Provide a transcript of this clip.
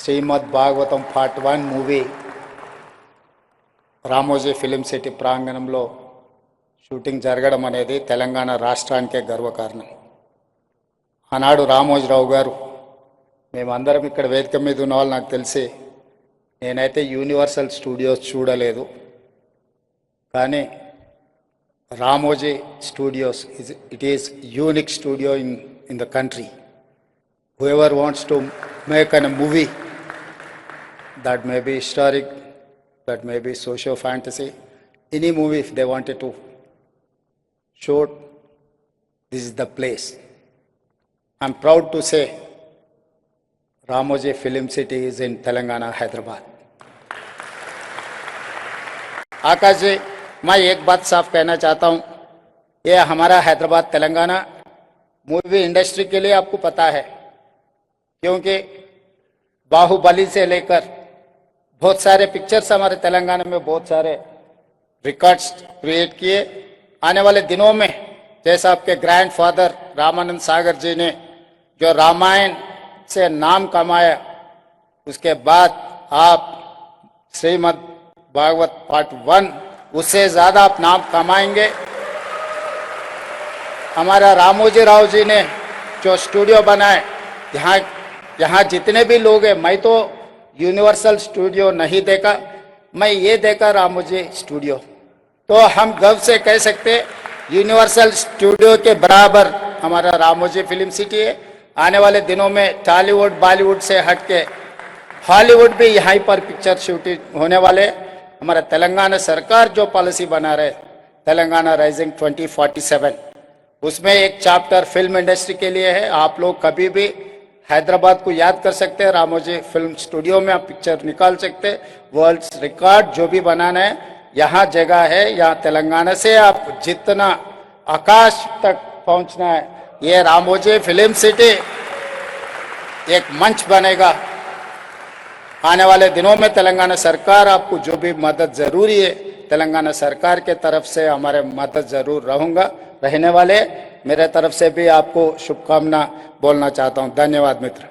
శ్రీమద్ Bhagavatam part 1 movie Ramoji film city ప్రాంగణంలో shooting జరగడం అనేది తెలంగాణ రాష్ట్రానికే గర్వకారణం. ఆనాడు రామోజీరావు గారు మేమందరం ఇక్కడ వేదిక మీద ఉన్న వాళ్ళు నాకు తెలిసి నేనైతే యూనివర్సల్ స్టూడియోస్ చూడలేదు, కానీ Ramoji studios it is unique studio in the country. Whoever wants to make a movie that may be historic, that may be socio-fantasy, any movie if they wanted to shoot, this is the place. I'm proud to say Ramoji Film City is in Telangana, Hyderabad. आकाश जी, मैं एक बात साफ कहना चाहता हूँ, ये हमारा Hyderabad Telangana movie industry के लिए आपको पता है, क्योंकि बाहुबली से लेकर बहुत सारे पिक्चर्स हमारे तेलंगाना में बहुत सारे रिकॉर्ड्स क्रिएट किए. आने वाले दिनों में जैसा आपके ग्रैंडफादर रामानंद सागर जी ने जो रामायण से नाम कमाया, उसके बाद आप श्रीमद् भागवत पार्ट 1 उससे ज्यादा आप नाम कमाएंगे. हमारा रामोजी राव जी ने जो स्टूडियो बनाए, यहाँ जितने भी लोग हैं, मैं तो यूनिवर्सल स्टूडियो नहीं देखा, मैं ये देखा रामोजी स्टूडियो, तो हम गर्व से कह सकते यूनिवर्सल स्टूडियो के बराबर हमारा रामोजी फिल्म सिटी है. आने वाले दिनों में टॉलीवुड बॉलीवुड से हटके हॉलीवुड भी यहाँ पर पिक्चर शूटिंग होने वाले. हमारा तेलंगाना सरकार जो पॉलिसी बना रहे, तेलंगाना राइजिंग 2047, उसमें एक चैप्टर फिल्म इंडस्ट्री के लिए है. आप लोग कभी भी हैदराबाद को याद कर सकते हैं, रामोजी फिल्म स्टूडियो में आप पिक्चर निकाल सकते हैं. वर्ल्ड रिकॉर्ड जो भी बनाना है, यहाँ जगह है. यहाँ तेलंगाना से आप जितना आकाश तक पहुँचना है, ये रामोजी फिल्म सिटी एक मंच बनेगा. आने वाले दिनों में तेलंगाना सरकार आपको जो भी मदद जरूरी है, तेलंगाना सरकार के तरफ से हमारे मदद जरूर रहने वाले. मेरे तरफ से भी आपको शुभकामना बोलना चाहता हूं. धन्यवाद मित्र.